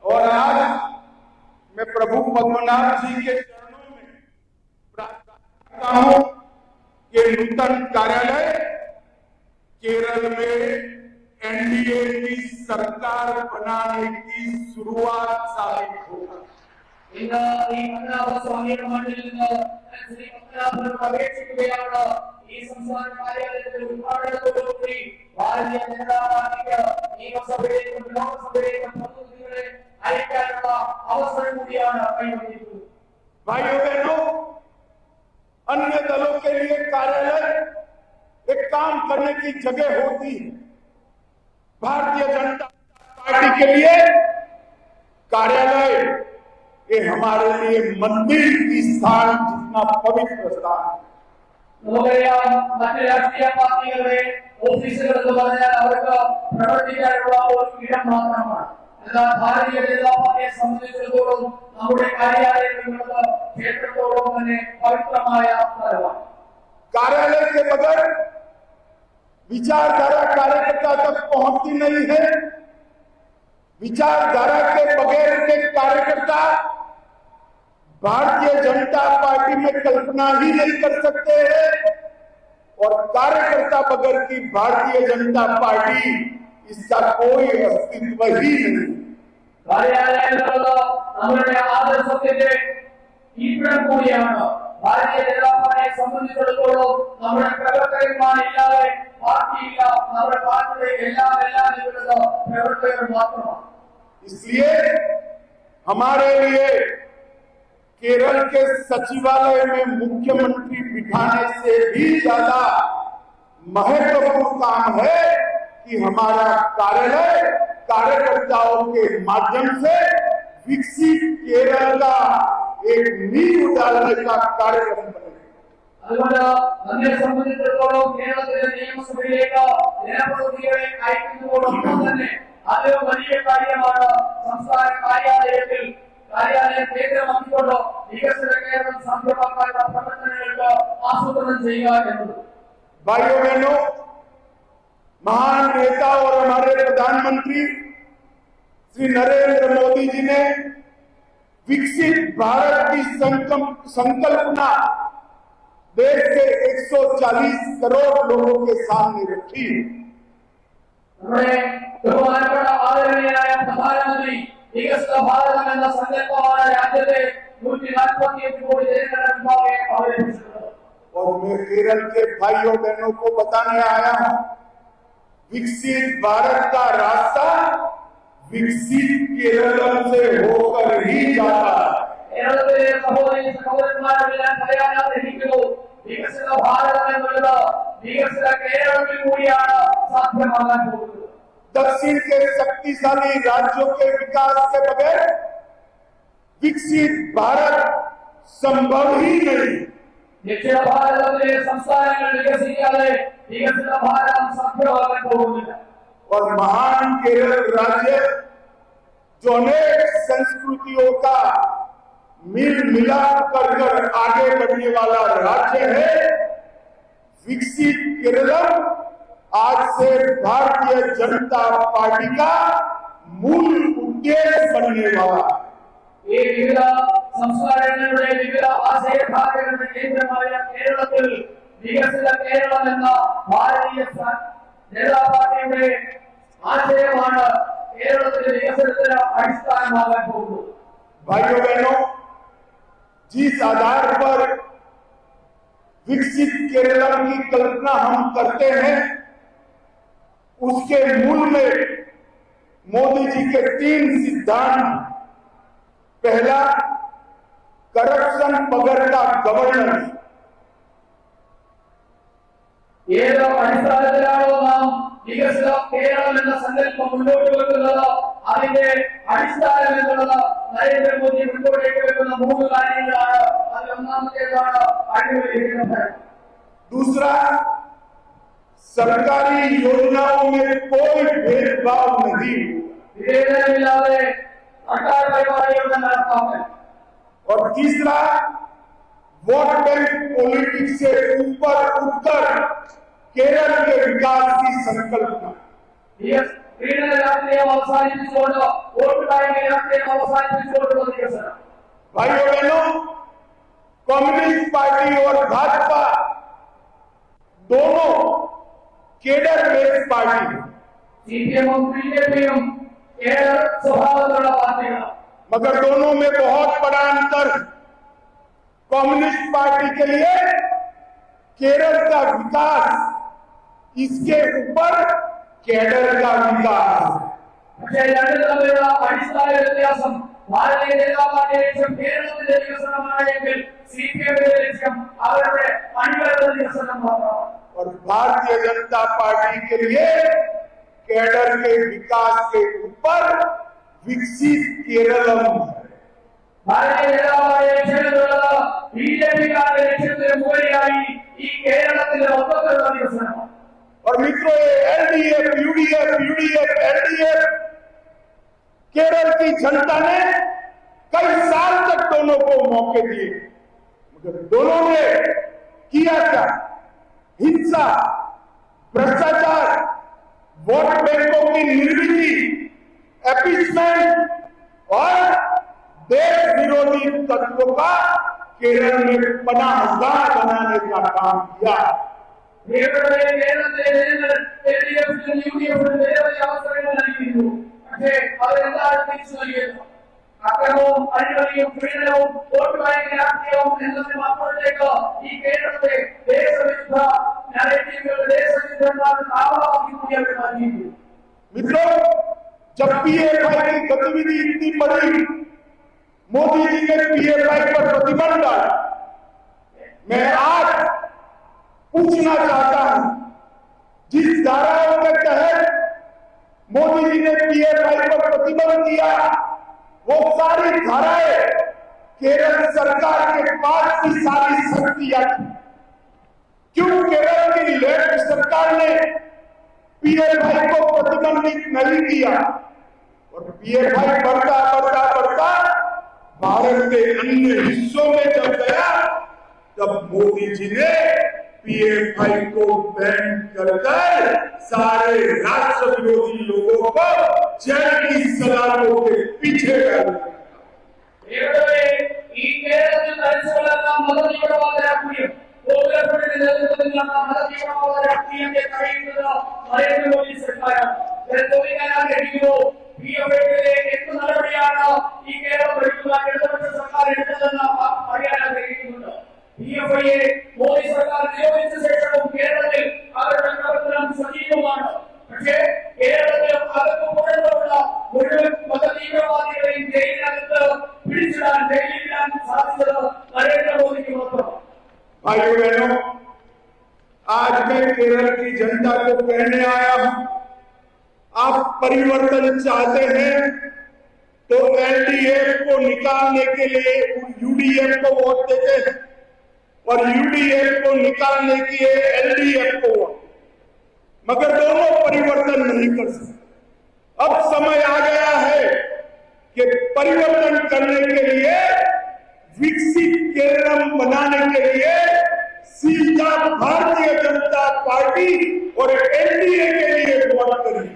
और आज मैं प्रभु पद्मनाभ जी के चरणों में प्रार्थना करता हूं कि नूतन कार्यालय केरल में एनडीए की सरकार बनाने की शुरुआत साबित होगा। भाइयों बहनों, अन्य दलों के लिए कार्यालय एक काम करने की जगह होती है। भारतीय जनता पार्टी के लिए कार्यालय ये हमारे लिए मंदिर की स्थान जितना पवित्र स्थान है। राष्ट्रीय पार्टी भारतीय जनता पार्टी സംബന്ധിച്ചിടത്തോളം നമ്മുടെ കാര്യാലയങ്ങളുടെ ക്ഷേത്രത്തോളം തന്നെ പവിത്രമായ സ്ഥലമാണ്। कार्यालय के बगैर विचारधारा कार्यकर्ता तक पहुंचती नहीं है। विचारधारा के बगैर के कार्यकर्ता भारतीय जनता पार्टी में कल्पना ही नहीं कर सकते हैं और कार्यकर्ता बगैर की भारतीय जनता पार्टी इसका कोई अस्तित्व ही नहीं। कार्यालयങ്ങളിലുള്ള നമ്മുടെ ആദർശത്തിന്റെ ഇരിപ്പിടം കൂടിയാണ് ഭാരതീയ ജനതാ പാർട്ടിയെ സംബന്ധിച്ചിടത്തോളം നമ്മുടെ പ്രവർത്തകന്മാരില്ലാതെ പാർട്ടിയില്ല, നമ്മുടെ പാർട്ടിയുടെ എല്ലാ നിലയിലുള്ള പ്രവർത്തകർ മാത്രമാണ്। इसलिए हमारे लिए केरल के सचिवालय में मुख्यमंत्री बिठाने से भी ज्यादा महत्वपूर्ण काम है कि हमारा कार्यालय कार्यकर्ताओं के माध्यम से विकसित केरल का एक नींव डालने का कार्यक्रम बने। അതുകൊണ്ട് നമ്മെ സംബന്ധിച്ചിടത്തോളം കേരളത്തിലെ നിയമസഭയിലേക്ക് ജനപ്രതിനിധികളെ അയക്കുന്നതോടൊപ്പം തന്നെ അത് വലിയ കാര്യമാണ്। സംസ്ഥാന കാര്യാലയം കേന്ദ്രമാക്കിക്കൊണ്ട് വികസിത കേരളം സാധ്യമാക്കാനുള്ള പ്രവർത്തനങ്ങൾക്ക് ആസൂത്രണം ചെയ്യുക എന്നത്। भाइयों बहनों, महान नेता और हमारे प्रधानमंत्री श्री नरेंद्र मोदी जी ने विकसित भारत की संकल्पना देश के 140 करोड़ लोगों के सामने रखी। നമ്മുടെ ബഹുമാനപ്പെട്ട ആദരണീയനായ പ്രധാനമന്ത്രി വികസിത ഭാരതം എന്ന സങ്കല്പമാണ് രാജ്യത്തെ 145 കോടി ജനങ്ങളുടെ മുമ്പാകെ അവതരിപ്പിച്ചത്। और मैं केरल के भाइयों बहनों को बताने आया हूं, विकसित भारत का रास्ता विकसित केरल से होकर ही जाता है। കേരളത്തിലെ സഹോദരന്മാരെല്ലാം പറയാൻ ആഗ്രഹിക്കുന്നു, വികസിത ഭാരതം എന്നുള്ളത് വികസിത കേരളത്തിൽ കൂടിയാണ് സാധ്യമാകാൻ പോകുന്നത്। दक्षिण के शक्तिशाली राज्यों के विकास के बगैर विकसित भारत संभव ही नहीं। ദക്ഷിണ ഭാരതത്തിലെ സംസ്ഥാനങ്ങൾ വികസിക്കാതെ വികസിത ഭാരതം സാധ്യമാകാൻ പോകുന്നില്ല। और महान केरल राज्य जो अनेक संस्कृतियों का मिल मिलाप कर आगे बढ़ने वाला राज्य है, विकसित केरल आज से भारतीय जनता पार्टी का मूल उद्देश्य बनने वाला है। ഈ വിവിധ സംസ്കാരങ്ങളുടെ വിവിധ ആശയധാരകളുടെ കേന്ദ്രമായ കേരളത്തിൽ വികസിത കേരളം എന്ന ഭാരതീയ ജനതാ പാർട്ടിയുടെ ആശയമാണ് കേരളത്തിലെ വികസനത്തിന് അടിസ്ഥാനമാകാൻ പോകുന്നത്। भाइयों बहनों, जिस आधार पर विकसित केरल की कल्पना हम करते हैं, उसके मूल में मोदी जी के 3 सिद्धांत। पहला, करप्शन बगैर का गवर्नेंस। ഏതോ അടിസ്ഥാനത്തിലാണോ നാം വികസിത കേരളം എന്ന സങ്കല്പം മുന്നോട്ട് വെക്കുന്നത്, അതിന്റെ അടിസ്ഥാനം എന്നുള്ളത് നരേന്ദ്രമോദി മുന്നോട്ടേക്ക് വെക്കുന്ന 3 കാര്യങ്ങളാണ്। അതിൽ ഒന്നാമത്തേതാണ് അഴിമതിരഹിത ഭരണം। दूसरा, सरकारी योजनाओं में कोई भेदभाव नहीं, വിവേചനമില്ലാതെ സർക്കാർ പരിപാടികളുടെ നടപ്പാക്കൽ। और तीसरा, वोट बैंक पॉलिटिक्स से ऊपर उठकर केरल के विकास की संकल्पना। പീഡന രാഷ്ട്രീയം അവസാനിപ്പിച്ചുകൊണ്ട് വോട്ട് ബാങ്ക് രാഷ്ട്രീയം അവസാനിപ്പിച്ചുകൊണ്ടുള്ള വികസനം. भाइयों बहनों, कम्युनिस्ट पार्टी और भाजपा दोनों केडर बेस्ड पार्टी है, സിപിഎമ്മും ബിജെപിയും കേഡർ സ്വഭാവത്തിലുള്ള പാർട്ടികളാണ്. मगर दोनों में बहुत बड़ा अंतर है। कम्युनिस्ट पार्टी के लिए केरल का विकास, इसके ऊपर केडर का विकास। പക്ഷേ രണ്ടു തമ്മിലുള്ള അടിസ്ഥാന വ്യത്യാസം, ഭാരതീയ ജനതാ പാർട്ടിയുടെ ലക്ഷ്യം കേരളത്തിന്റെ വികസനമാണെങ്കിൽ സിപിഎമ്മിന്റെ ലക്ഷ്യം അവരുടെ അണികളുടെ വികസനം മാത്രമാണ്. और भारतीय जनता पार्टी के लिए केडर के विकास के ऊपर विकसित केरलम है। ഭാരതീയ ജനതാ പാർട്ടിയുടെ ലക്ഷ്യത്തിലുള്ളത് ബിജെപിക്കാരുടെ ലക്ഷ്യത്തിന് മുകളിലായി ഈ കേരളത്തിന്റെ മൊത്തത്തിലുള്ള വികസനമാണ്. और मित्रों, ये एलडीएफ, यूडीएफ, एलडीएफ, केरल की जनता ने कई साल तक दोनों को मौके दिए, मगर दोनों ने किया क्या? हिंसा, भ्रष्टाचार, वोट बैंकों की निर्मिति, एपीसमेंट और देश विरोधी तत्वों का केरल में पनाहगाह बनाने का काम किया। കേരളത്തിലെ ജനങ്ങൾ എൽഡിഎഫിനും യുഡിഎഫിനും നിരവധി അവസരങ്ങൾ നൽകിയിരുന്നു. പക്ഷേ അവരെന്താണ് തിരിച്ചു നൽകിയത്? അക്രമവും അഴിമതിയും പീഡനവും വോട്ട് ബാങ്ക് രാഷ്ട്രീയവും എന്നതിനും അപ്പുറത്തേക്ക് ഈ കേരളത്തെ ദേശവിരുദ്ധ നരേറ്റീവുകളുടെ ദേശവിരുദ്ധന്മാരുടെ താവളമാക്കി കൂടി അവർ മാറ്റിയിരുന്നു. मित्रों, जब पीएफआई की गतिविधि इतनी बढ़ी, मोदी जी ने पीएफआई पर प्रतिबंध डाला। मैं आज पूछना चाहता हूं, जिस धाराओं के तहत मोदी जी ने पीएफआई पर प्रतिबंध दिया, वो सारी धाराएं केरल सरकार के पास की सारी शक्तियां थी। क्यों केरल की लेफ्ट सरकार ने पीएफआई को प्रतिबंधित नहीं किया? और पीएफआई बढ़ता बढ़ता बढ़ता भारत के अन्य हिस्सों में जब गया, तब मोदी जी ने पीएफआई को बैन कर सारे राष्ट्र विरोधी लोगों को जेल की सलाखों के पीछे कर ഈ കേരളത്തിൽ തരിച്ചുകൊള്ളുന്ന മതതീവ്രവാദ രാഷ്ട്രീയം, കോൺഗ്രസിന്റെ നേതൃത്വത്തിലുള്ള മതതീവ്രവാദ രാഷ്ട്രീയത്തെ തടയുന്നത് നരേന്ദ്രമോദി സർക്കാരാണ്. ചോദിക്കാൻ ആഗ്രഹിക്കുന്നു, പിഎഫ്ഐക്കെതിരെ എന്ത് നടപടിയാണ് ഈ കേരളം ഭരിക്കുന്ന ഇടതുപക്ഷ സർക്കാർ എടുത്തതെന്ന് അറിയാൻ ആഗ്രഹിക്കുന്നുണ്ട്. പിഎഫ്ഐയെ മോദി സർക്കാർ നിയോഗിച്ച ശേഷവും കേരളത്തിൽ അവരുടെ പ്രവർത്തനം സജീവമാണ്. പക്ഷേ കേരളത്തിൽ അകത്ത് പുറത്തുള്ള മുഴുവൻ മതതീവ്രവാദികളെയും ജയിലിനകത്ത് പിടിച്ചിടാൻ, ജയിലിടാൻ സാധിച്ചത് നരേന്ദ്രമോദിക്ക് മാത്രമാണ്. भाइयों बहनों, आज मैं केरल की जनता को कहने आया हूं, आप परिवर्तन चाहते हैं तो एलडीएफ को निकालने के लिए यूडीएफ को वोट देते हैं और यूडीएफ को निकालने के लिए एलडीएफ को वोट, मगर दोनों परिवर्तन नहीं कर सकते। अब समय आ गया है कि परिवर्तन करने के लिए, विकसित केरल बनाने के लिए सीधा भारतीय जनता पार्टी और एनडीए के लिए वोट करिए।